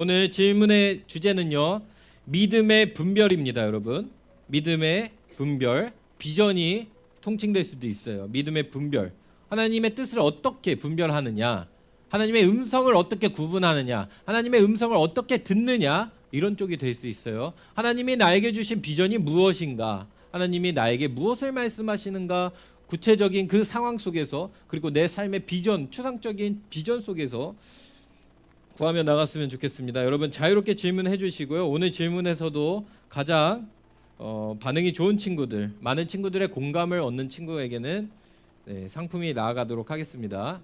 오늘 질문의 주제는요, 믿음의 분별입니다. 여러분, 믿음의 분별. 비전이 통칭될 수도 있어요. 믿음의 분별. 하나님의 뜻을 어떻게 분별하느냐, 하나님의 음성을 어떻게 구분하느냐, 하나님의 음성을 어떻게 듣느냐, 이런 쪽이 될 수 있어요. 하나님이 나에게 주신 비전이 무엇인가, 하나님이 나에게 무엇을 말씀하시는가, 구체적인 그 상황 속에서, 그리고 내 삶의 비전, 추상적인 비전 속에서 구하며 나갔으면 좋겠습니다. 여러분 자유롭게 질문해 주시고요. 오늘 질문에서도 가장 반응이 좋은 친구들, 많은 친구들의 공감을 얻는 친구에게는 상품이 나아가도록 하겠습니다.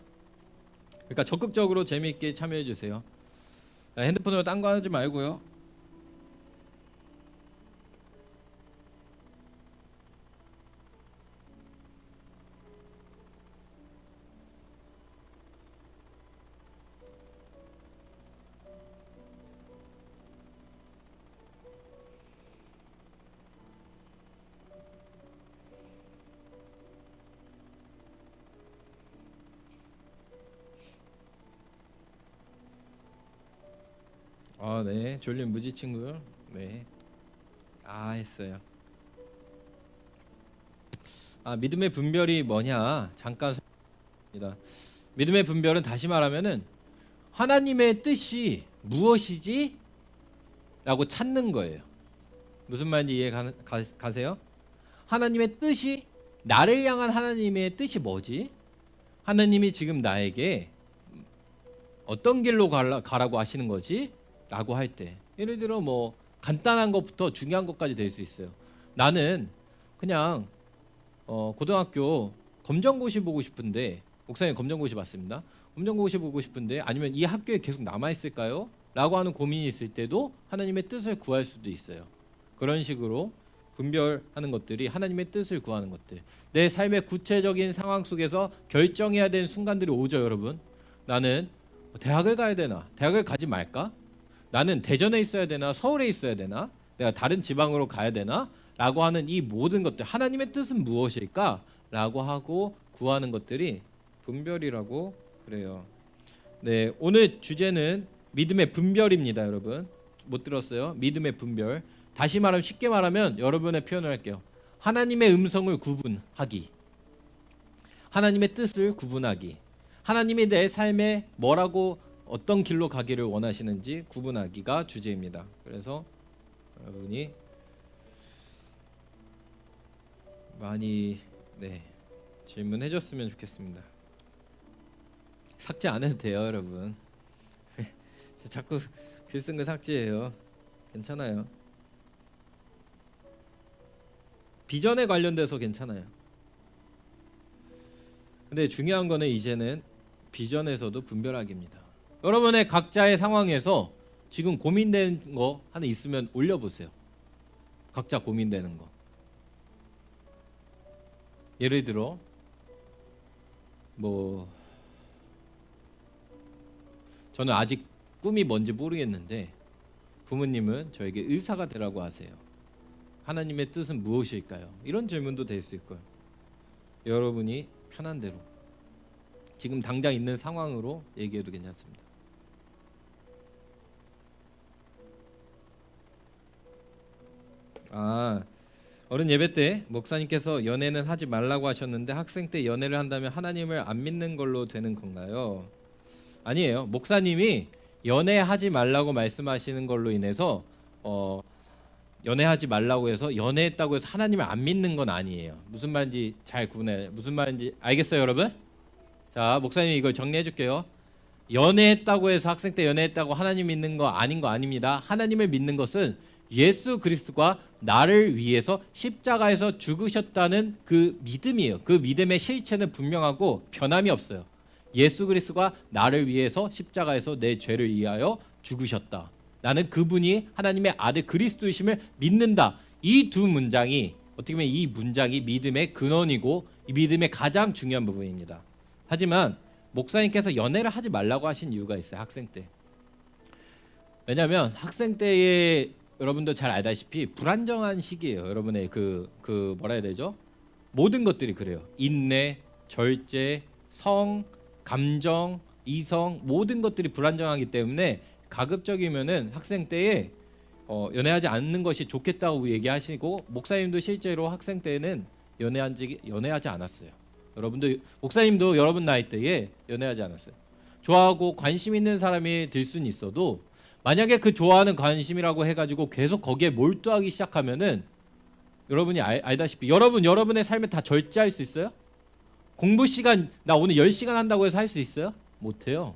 그러니까 적극적으로 재미있게 참여해 주세요. 핸드폰으로 딴 거 하지 말고요. 네. 졸린 무지 친구. 네. 했어요. 믿음의 분별이 뭐냐? 잠깐 설명드립니다. 믿음의 분별은 다시 말하면은 하나님의 뜻이 무엇이지? 라고 찾는 거예요. 무슨 말인지 이해 가세요? 하나님의 뜻이, 나를 향한 하나님의 뜻이 뭐지? 하나님이 지금 나에게 어떤 길로 가라고 하시는 거지? 라고 할 때, 예를 들어 뭐 간단한 것부터 중요한 것까지 될 수 있어요. 나는 그냥 고등학교 검정고시 보고 싶은데, 목사님 검정고시 봤습니다. 검정고시 보고 싶은데, 아니면 이 학교에 계속 남아 있을까요? 라고 하는 고민이 있을 때도 하나님의 뜻을 구할 수도 있어요. 그런 식으로 분별하는 것들이 하나님의 뜻을 구하는 것들. 내 삶의 구체적인 상황 속에서 결정해야 되는 순간들이 오죠. 여러분, 나는 대학을 가야 되나? 대학을 가지 말까? 나는 대전에 있어야 되나? 서울에 있어야 되나? 내가 다른 지방으로 가야 되나? 라고 하는 이 모든 것들, 하나님의 뜻은 무엇일까? 라고 하고 구하는 것들이 분별이라고 그래요. 네, 오늘 주제는 믿음의 분별입니다. 여러분 못 들었어요? 믿음의 분별. 다시 말하면, 쉽게 말하면 여러분의 표현을 할게요. 하나님의 음성을 구분하기, 하나님의 뜻을 구분하기, 하나님이 내 삶에 뭐라고, 어떤 길로 가기를 원하시는지 구분하기가 주제입니다. 그래서 여러분이 많이 질문해 줬으면 좋겠습니다. 삭제 안 해도 돼요, 여러분. 자꾸 글 쓴 거 삭제해요. 괜찮아요. 비전에 관련돼서 괜찮아요. 근데 중요한 거는 이제는 비전에서도 분별하기입니다. 여러분의 각자의 상황에서 지금 고민되는 거 하나 있으면 올려보세요. 각자 고민되는 거. 예를 들어 저는 아직 꿈이 뭔지 모르겠는데 부모님은 저에게 의사가 되라고 하세요. 하나님의 뜻은 무엇일까요? 이런 질문도 될 수 있고요. 여러분이 편한 대로 지금 당장 있는 상황으로 얘기해도 괜찮습니다. 어른 예배 때 목사님께서 연애는 하지 말라고 하셨는데 학생 때 연애를 한다면 하나님을 안 믿는 걸로 되는 건가요? 아니에요. 목사님이 연애하지 말라고 말씀하시는 걸로 인해서 연애하지 말라고 해서, 연애했다고 해서 하나님을 안 믿는 건 아니에요. 무슨 말인지 잘 구분해. 무슨 말인지 알겠어요, 여러분? 자, 목사님이 이걸 정리해 줄게요. 연애했다고 해서, 학생 때 연애했다고 하나님 믿는 거 아닌 거 아닙니다. 하나님을 믿는 것은 예수 그리스도가 나를 위해서 십자가에서 죽으셨다는 그 믿음이에요. 그 믿음의 실체는 분명하고 변함이 없어요. 예수 그리스도가 나를 위해서 십자가에서 내 죄를 위하여 죽으셨다. 나는 그분이 하나님의 아들 그리스도이심을 믿는다. 이 두 문장이, 어떻게 보면 이 문장이 믿음의 근원이고 이 믿음의 가장 중요한 부분입니다. 하지만 목사님께서 연애를 하지 말라고 하신 이유가 있어요. 학생 때. 왜냐하면 학생 때에 여러분도 잘 알다시피 불안정한 시기예요. 여러분의 뭐라 해야 되죠? 모든 것들이 그래요. 인내, 절제, 성, 감정, 이성, 모든 것들이 불안정하기 때문에 가급적이면은 학생 때에 연애하지 않는 것이 좋겠다고 얘기하시고, 목사님도 실제로 학생 때는 연애하지 않았어요. 여러분도, 목사님도 여러분 나이 때에 연애하지 않았어요. 좋아하고 관심 있는 사람이 될 수는 있어도, 만약에 그 좋아하는 관심이라고 해가지고 계속 거기에 몰두하기 시작하면은, 여러분이 알다시피 여러분의 삶에 다 절제할 수 있어요? 공부 시간 나 오늘 10시간 한다고 해서 할 수 있어요? 못해요.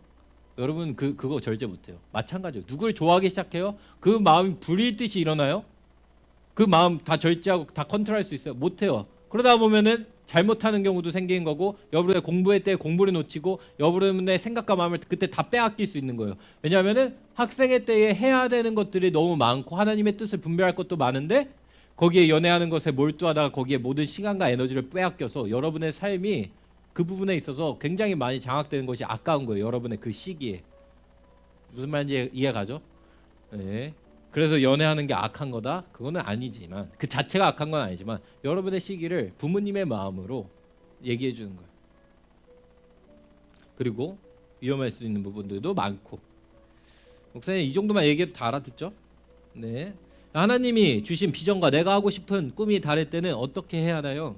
여러분 그거 절제 못해요. 마찬가지예요. 누굴 좋아하기 시작해요? 그 마음이 불일 듯이 일어나요? 그 마음 다 절제하고 다 컨트롤할 수 있어요? 못해요. 그러다 보면은 잘못하는 경우도 생기는 거고, 여러분의 공부할 때 공부를 놓치고 여러분의 생각과 마음을 그때 다 빼앗길 수 있는 거예요. 왜냐하면은 학생의 때에 해야 되는 것들이 너무 많고 하나님의 뜻을 분별할 것도 많은데, 거기에 연애하는 것에 몰두하다가 거기에 모든 시간과 에너지를 빼앗겨서 여러분의 삶이 그 부분에 있어서 굉장히 많이 장악되는 것이 아까운 거예요. 여러분의 그 시기에. 무슨 말인지 이해가죠? 네. 그래서 연애하는 게 악한 거다? 그거는 아니지만, 그 자체가 악한 건 아니지만 여러분의 시기를 부모님의 마음으로 얘기해 주는 거예요. 그리고 위험할 수 있는 부분들도 많고. 목사님 이 정도만 얘기해도 다 알아듣죠? 네. 하나님이 주신 비전과 내가 하고 싶은 꿈이 다를 때는 어떻게 해야 하나요?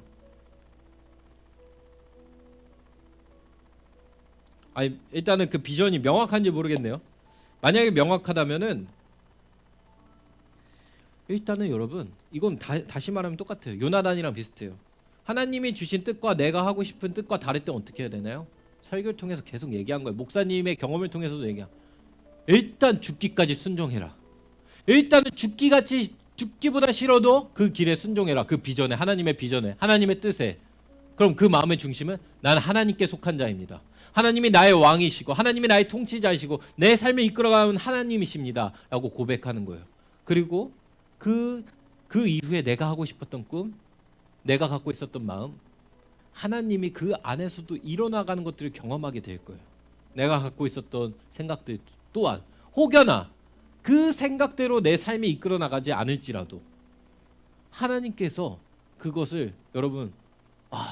아니, 일단은 그 비전이 명확한지 모르겠네요. 만약에 명확하다면은, 일단은 여러분, 이건 다시 말하면 똑같아요. 요나단이랑 비슷해요. 하나님이 주신 뜻과 내가 하고 싶은 뜻과 다를 때 어떻게 해야 되나요? 설교를 통해서 계속 얘기한 거예요. 목사님의 경험을 통해서도 얘기한. 일단 죽기까지 순종해라. 일단은 죽기보다 싫어도 그 길에 순종해라. 그 비전에, 하나님의 비전에, 하나님의 뜻에. 그럼 그 마음의 중심은 나는 하나님께 속한 자입니다. 하나님이 나의 왕이시고 하나님이 나의 통치자이시고 내 삶을 이끌어가는 하나님이십니다 라고 고백하는 거예요. 그리고 그 이후에 내가 하고 싶었던 꿈, 내가 갖고 있었던 마음, 하나님이 그 안에서도 일어나가는 것들을 경험하게 될 거예요. 내가 갖고 있었던 생각들 또한 혹여나 그 생각대로 내 삶이 이끌어 나가지 않을지라도 하나님께서 그것을, 여러분,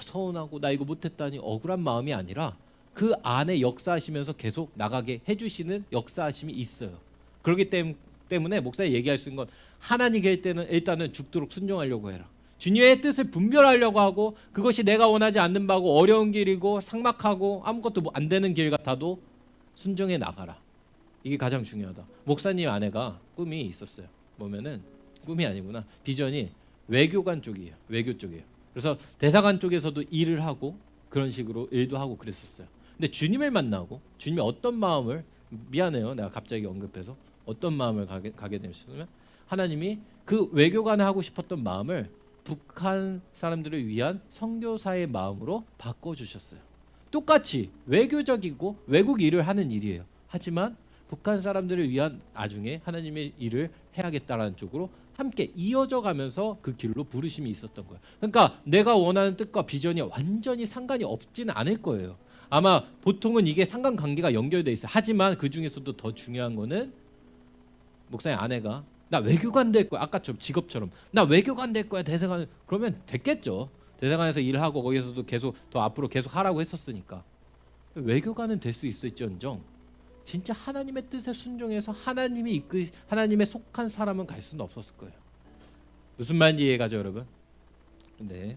서운하고 나 이거 못했다니 억울한 마음이 아니라 그 안에 역사하시면서 계속 나가게 해주시는 역사하심이 있어요. 그렇기 때문에 목사님 얘기할 수 있는 건, 하나님 계실 때는 일단은 죽도록 순종하려고 해라. 주님의 뜻을 분별하려고 하고, 그것이 내가 원하지 않는 바고 어려운 길이고 삭막하고 아무것도 안 되는 길 같아도 순종해 나가라. 이게 가장 중요하다. 목사님 아내가 꿈이 있었어요. 뭐면은, 꿈이 아니구나, 비전이 외교관 쪽이에요. 외교 쪽이에요. 그래서 대사관 쪽에서도 일을 하고 그런 식으로 일도 하고 그랬었어요. 근데 주님을 만나고, 주님이 어떤 마음을, 미안해요 내가 갑자기 언급해서, 어떤 마음을 가게 되셨냐면, 하나님이 그 외교관을 하고 싶었던 마음을 북한 사람들을 위한 선교사의 마음으로 바꿔주셨어요. 똑같이 외교적이고 외국 일을 하는 일이에요. 하지만 북한 사람들을 위한 나중에 하나님의 일을 해야겠다라는 쪽으로 함께 이어져 가면서 그 길로 부르심이 있었던 거예요. 그러니까 내가 원하는 뜻과 비전이 완전히 상관이 없지는 않을 거예요. 아마 보통은 이게 상관관계가 연결돼 있어요. 하지만 그 중에서도 더 중요한 거는, 목사님 아내가 나 외교관 될 거야, 아까처럼 직업처럼 나 외교관 될 거야, 대사관, 그러면 됐겠죠. 대사관에서 일하고 거기서도 계속 더 앞으로 계속 하라고 했었으니까. 외교관은 될 수 있을지언정 진짜 하나님의 뜻에 순종해서 하나님의 속한 사람은 갈 수는 없었을 거예요. 무슨 말인지 이해가죠, 여러분? 근데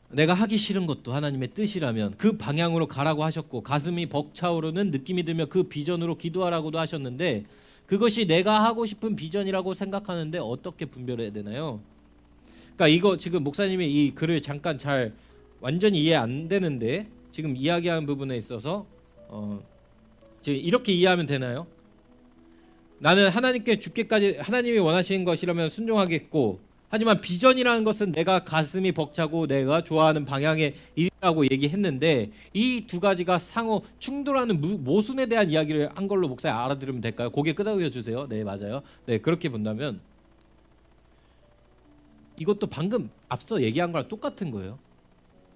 내가 하기 싫은 것도 하나님의 뜻이라면 그 방향으로 가라고 하셨고, 가슴이 벅차오르는 느낌이 들며 그 비전으로 기도하라고도 하셨는데, 그것이 내가 하고 싶은 비전이라고 생각하는데 어떻게 분별해야 되나요? 그러니까 이거 지금 목사님이 이 글을 잠깐 잘 완전히 이해 안 되는데, 지금 이야기하는 부분에 있어서 지금 이렇게 이해하면 되나요? 나는 하나님께 죽기까지 하나님이 원하시는 것이라면 순종하겠고, 하지만 비전이라는 것은 내가 가슴이 벅차고 내가 좋아하는 방향의 일이라고 얘기했는데, 이 두 가지가 상호 충돌하는 모순에 대한 이야기를 한 걸로 목사님 알아들으면 될까요? 고개 끄덕여 주세요. 네, 맞아요. 네, 그렇게 본다면 이것도 방금 앞서 얘기한 거랑 똑같은 거예요.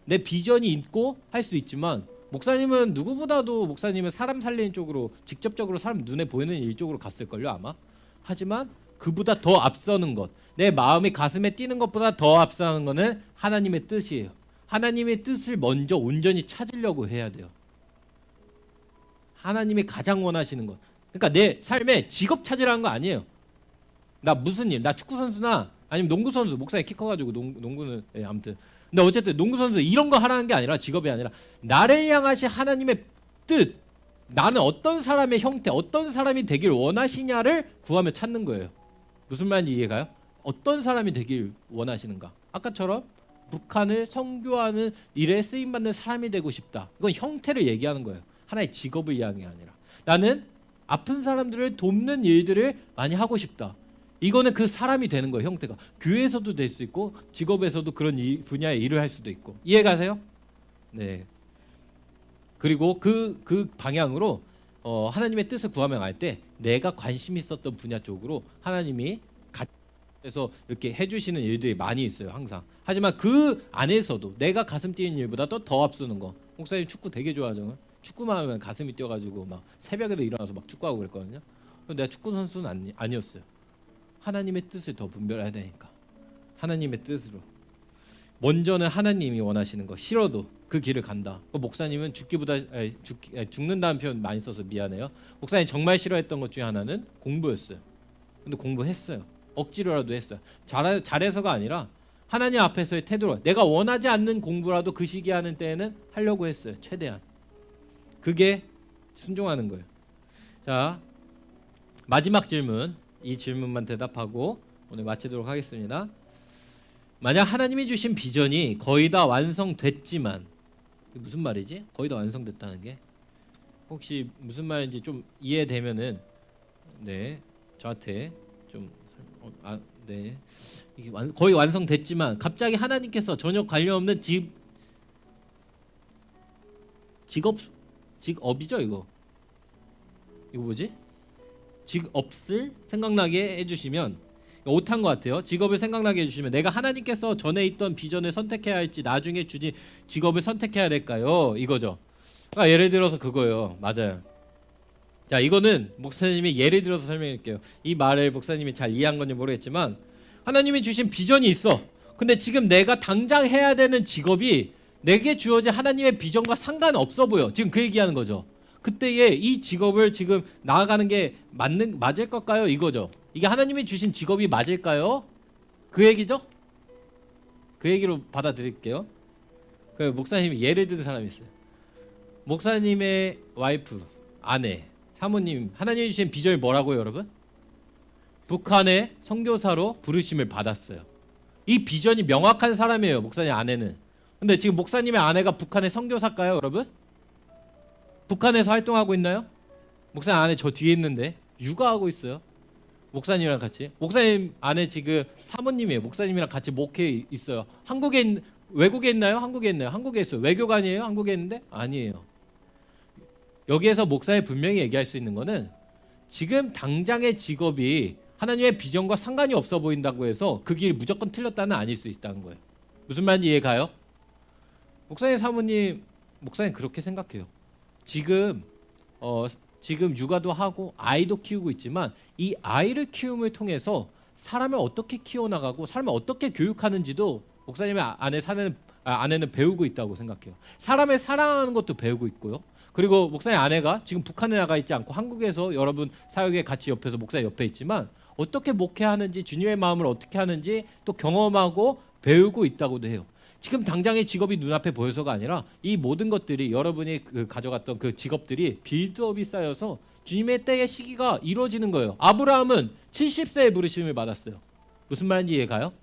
내 비전이 있고 할 수 있지만, 목사님은 누구보다도, 목사님은 사람 살리는 쪽으로, 직접적으로 사람 눈에 보이는 일 쪽으로 갔을걸요 아마. 하지만 그보다 더 앞서는 것, 내 마음이 가슴에 뛰는 것보다 더 앞서는 것은 하나님의 뜻이에요. 하나님의 뜻을 먼저 온전히 찾으려고 해야 돼요. 하나님이 가장 원하시는 것. 그러니까 내 삶에 직업 찾으라는 거 아니에요. 나 무슨 일, 나 축구 선수나 아니면 농구 선수, 목사님 키 커가지고 농구는 아무튼. 근데 어쨌든 농구 선수 이런 거 하라는 게 아니라 직업이 아니라 나를 향하신 하나님의 뜻, 나는 어떤 사람의 형태, 어떤 사람이 되길 원하시냐를 구하며 찾는 거예요. 무슨 말인지 이해가요? 어떤 사람이 되길 원하시는가? 아까처럼 북한을 선교하는 일에 쓰임받는 사람이 되고 싶다. 이건 형태를 얘기하는 거예요. 하나의 직업을 이야기하는 게 아니라. 나는 아픈 사람들을 돕는 일들을 많이 하고 싶다. 이거는 그 사람이 되는 거예요. 형태가. 교회에서도 될 수 있고 직업에서도 그런 분야의 일을 할 수도 있고. 이해가세요? 네. 그리고 그 방향으로 하나님의 뜻을 구하며 갈 때 내가 관심 있었던 분야 쪽으로 하나님이 그래서 이렇게 해주시는 일들이 많이 있어요. 항상. 하지만 그 안에서도 내가 가슴 뛰는 일보다 더 앞서는 거. 목사님 축구 되게 좋아하죠. 축구만 하면 가슴이 뛰어가지고 막 새벽에도 일어나서 막 축구하고 그랬거든요. 내가 축구 선수는 아니었어요. 하나님의 뜻을 더 분별해야 되니까. 하나님의 뜻으로. 먼저는 하나님이 원하시는 거. 싫어도 그 길을 간다. 목사님은 죽는다는 표현 많이 써서 미안해요. 목사님 정말 싫어했던 것 중에 하나는 공부였어요. 근데 공부했어요. 억지로라도 했어요. 잘해서가 아니라 하나님 앞에서의 태도로 내가 원하지 않는 공부라도 그 시기에 하는 때에는 하려고 했어요. 최대한. 그게 순종하는 거예요. 자, 마지막 질문. 이 질문만 대답하고 오늘 마치도록 하겠습니다. 만약 하나님이 주신 비전이 거의 다 완성됐지만, 무슨 말이지? 거의 다 완성됐다는 게 혹시 무슨 말인지 좀 이해되면은 네 저한테 좀 네 이게 거의 완성됐지만 갑자기 하나님께서 전혀 관련 없는 직업이죠 이거 뭐지? 직업을 생각나게 해주시면 오탄 것 같아요. 직업을 생각나게 해주시면 내가 하나님께서 전에 있던 비전을 선택해야 할지 나중에 주신 직업을 선택해야 될까요? 이거죠. 그러니까 예를 들어서 그거예요. 맞아요. 자, 이거는 목사님이 예를 들어서 설명할게요. 이 말을 목사님이 잘 이해한 건지 모르겠지만 하나님이 주신 비전이 있어. 근데 지금 내가 당장 해야 되는 직업이 내게 주어진 하나님의 비전과 상관없어 보여. 지금 그 얘기하는 거죠. 그때에 이 직업을 지금 나아가는 게 맞을 걸까요? 이거죠. 이게 하나님이 주신 직업이 맞을까요? 그 얘기죠? 그 얘기로 받아들일게요. 그 목사님이 예를 드는 사람이 있어요. 목사님의 와이프, 아내, 사모님 하나님이 주신 비전이 뭐라고요, 여러분? 북한의 선교사로 부르심을 받았어요. 이 비전이 명확한 사람이에요, 목사님 아내는. 근데 지금 목사님의 아내가 북한의 선교사일까요, 여러분? 북한에서 활동하고 있나요? 목사님 아내 저 뒤에 있는데 육아하고 있어요. 목사님이랑 같이. 목사님 아내 지금 사모님이에요. 목사님이랑 같이 목회에 있어요. 외국에 있나요? 한국에 있나요? 한국에 있어요. 외교관이에요? 한국에 있는데? 아니에요. 여기에서 목사님 분명히 얘기할 수 있는 거는 지금 당장의 직업이 하나님의 비전과 상관이 없어 보인다고 해서 그 길이 무조건 틀렸다는 아닐 수 있다는 거예요. 무슨 말인지 이해가요? 목사님 사모님, 목사님 그렇게 생각해요. 지금 육아도 하고 아이도 키우고 있지만 이 아이를 키움을 통해서 사람을 어떻게 키워나가고 사람을 어떻게 교육하는지도 목사님의 아내는 배우고 있다고 생각해요. 사람을 사랑하는 것도 배우고 있고요. 그리고 목사님 아내가 지금 북한에 나가 있지 않고 한국에서 여러분 사역에 같이 옆에서 목사님 옆에 있지만 어떻게 목회하는지 주님의 마음을 어떻게 하는지 또 경험하고 배우고 있다고도 해요. 지금 당장의 직업이 눈앞에 보여서가 아니라 이 모든 것들이 여러분이 가져갔던 그 직업들이 빌드업이 쌓여서 주님의 때의 시기가 이루어지는 거예요. 아브라함은 70세에 부르심을 받았어요. 무슨 말인지 이해가요?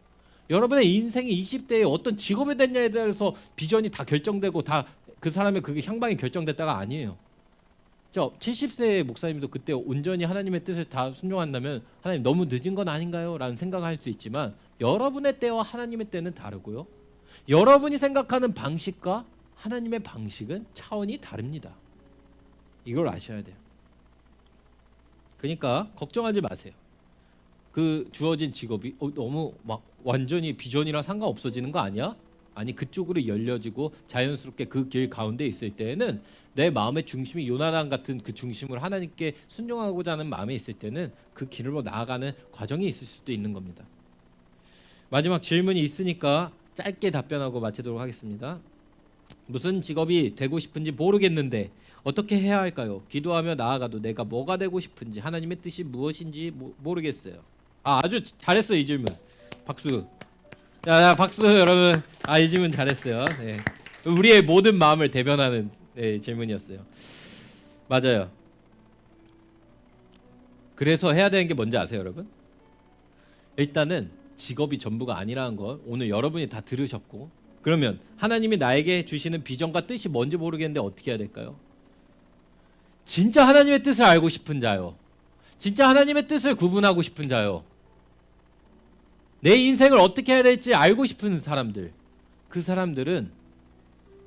여러분의 인생이 20대에 어떤 직업이 됐냐에 대해서 비전이 다 결정되고 다 그 사람의 그게 향방이 결정됐다가 아니에요. 70세의 목사님도 그때 온전히 하나님의 뜻을 다 순종한다면 하나님 너무 늦은 건 아닌가요? 라는 생각을 할 수 있지만 여러분의 때와 하나님의 때는 다르고요. 여러분이 생각하는 방식과 하나님의 방식은 차원이 다릅니다. 이걸 아셔야 돼요. 그러니까 걱정하지 마세요. 그 주어진 직업이 너무 막 완전히 비전이랑 상관없어지는 거 아니야? 아니, 그쪽으로 열려지고 자연스럽게 그 길 가운데 있을 때에는 내 마음의 중심이 요나단 같은 그 중심을 하나님께 순종하고자 하는 마음에 있을 때는 그 길로 나아가는 과정이 있을 수도 있는 겁니다. 마지막 질문이 있으니까 짧게 답변하고 마치도록 하겠습니다. 무슨 직업이 되고 싶은지 모르겠는데 어떻게 해야 할까요? 기도하며 나아가도 내가 뭐가 되고 싶은지 하나님의 뜻이 무엇인지 모르겠어요. 아주 잘했어요. 이 질문. 박수. 자, 박수 여러분. 이 질문 잘했어요. 네. 우리의 모든 마음을 대변하는 질문이었어요. 맞아요. 그래서 해야 되는 게 뭔지 아세요, 여러분? 일단은 직업이 전부가 아니라는 걸 오늘 여러분이 다 들으셨고, 그러면 하나님이 나에게 주시는 비전과 뜻이 뭔지 모르겠는데 어떻게 해야 될까요? 진짜 하나님의 뜻을 알고 싶은 자요. 진짜 하나님의 뜻을 구분하고 싶은 자요. 내 인생을 어떻게 해야 될지 알고 싶은 사람들. 그 사람들은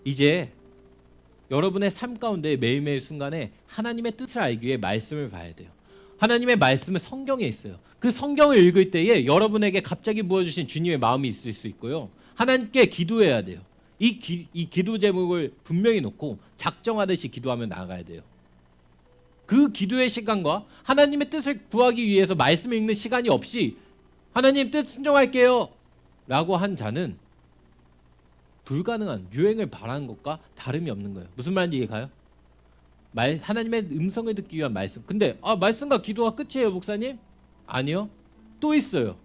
이제 여러분의 삶 가운데 매일매일 순간에 하나님의 뜻을 알기 위해 말씀을 봐야 돼요. 하나님의 말씀은 성경에 있어요. 그 성경을 읽을 때에 여러분에게 갑자기 부어주신 주님의 마음이 있을 수 있고요. 하나님께 기도해야 돼요. 이 기도 제목을 분명히 놓고 작정하듯이 기도하며 나아가야 돼요. 그 기도의 시간과 하나님의 뜻을 구하기 위해서 말씀을 읽는 시간이 없이 하나님 뜻 순종할게요 라고 한 자는 불가능한 유행을 바라는 것과 다름이 없는 거예요. 무슨 말인지 이해가요? 하나님의 음성을 듣기 위한 말씀. 근데 말씀과 기도가 끝이에요, 목사님? 아니요. 또 있어요.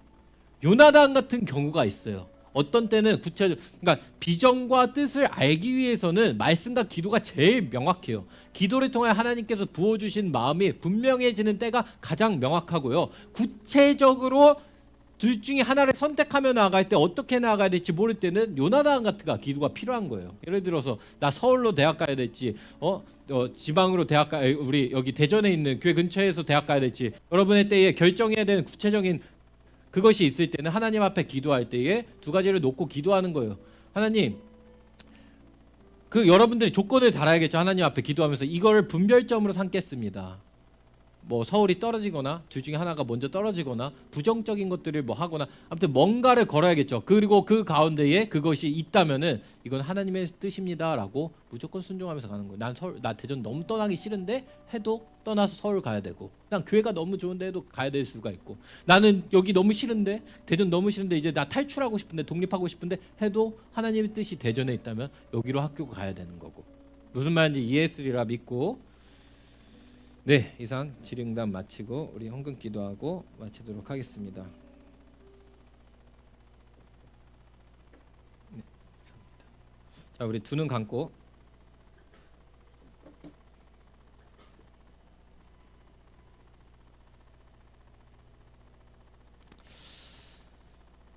요나단 같은 경우가 있어요. 어떤 때는 그러니까 비전과 뜻을 알기 위해서는 말씀과 기도가 제일 명확해요. 기도를 통해 하나님께서 부어주신 마음이 분명해지는 때가 가장 명확하고요. 구체적으로 둘 중에 하나를 선택하며 나아갈 때 어떻게 나아가야 될지 모를 때는 요나단 같은 기도가 필요한 거예요. 예를 들어서 나 서울로 대학 가야 될지 지방으로 대학 우리 여기 대전에 있는 교회 근처에서 대학 가야 될지 여러분의 때에 결정해야 되는 구체적인 그것이 있을 때는 하나님 앞에 기도할 때에 두 가지를 놓고 기도하는 거예요. 하나님, 여러분들이 조건을 달아야겠죠. 하나님 앞에 기도하면서 이거를 분별점으로 삼겠습니다. 뭐 서울이 떨어지거나 둘 중에 하나가 먼저 떨어지거나 부정적인 것들을 뭐 하거나 아무튼 뭔가를 걸어야겠죠. 그리고 그 가운데에 그것이 있다면은 이건 하나님의 뜻입니다라고 무조건 순종하면서 가는 거예요. 나 대전 너무 떠나기 싫은데 해도 떠나서 서울 가야 되고, 난 교회가 너무 좋은데 해도 가야 될 수가 있고, 나는 여기 너무 싫은데 대전 너무 싫은데 이제 나 탈출하고 싶은데 독립하고 싶은데 해도 하나님의 뜻이 대전에 있다면 여기로 학교 가야 되는 거고. 무슨 말인지 이해했으리라 믿고, 네, 이상 질의응답 마치고 우리 헌금 기도하고 마치도록 하겠습니다. 네, 감사합니다. 자, 우리 두 눈 감고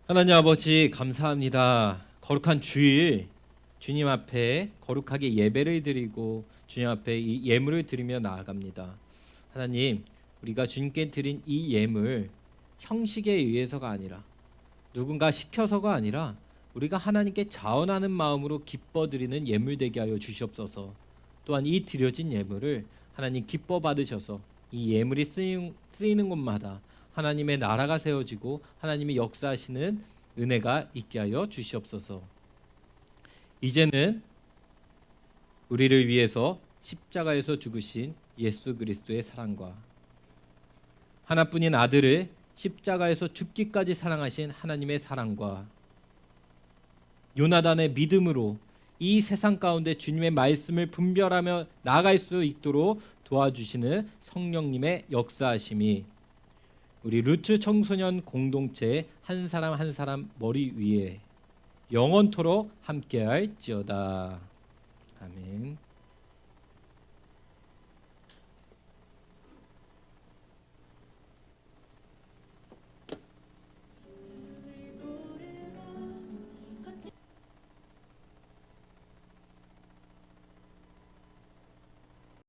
하나님 아버지 감사합니다. 거룩한 주일 주님 앞에 거룩하게 예배를 드리고 주님 앞에 이 예물을 드리며 나아갑니다. 하나님, 우리가 주님께 드린 이 예물 형식에 의해서가 아니라 누군가 시켜서가 아니라 우리가 하나님께 자원하는 마음으로 기뻐 드리는 예물 되게 하여 주시옵소서. 또한 이 드려진 예물을 하나님 기뻐 받으셔서 이 예물이 쓰이는 곳마다 하나님의 나라가 세워지고 하나님이 역사하시는 은혜가 있게 하여 주시옵소서. 이제는 우리를 위해서 십자가에서 죽으신 예수 그리스도의 사랑과 하나뿐인 아들을 십자가에서 죽기까지 사랑하신 하나님의 사랑과 요나단의 믿음으로 이 세상 가운데 주님의 말씀을 분별하며 나아갈 수 있도록 도와주시는 성령님의 역사하심이 우리 루트 청소년 공동체 한 사람 한 사람 머리 위에 영원토록 함께할지어다. 아멘.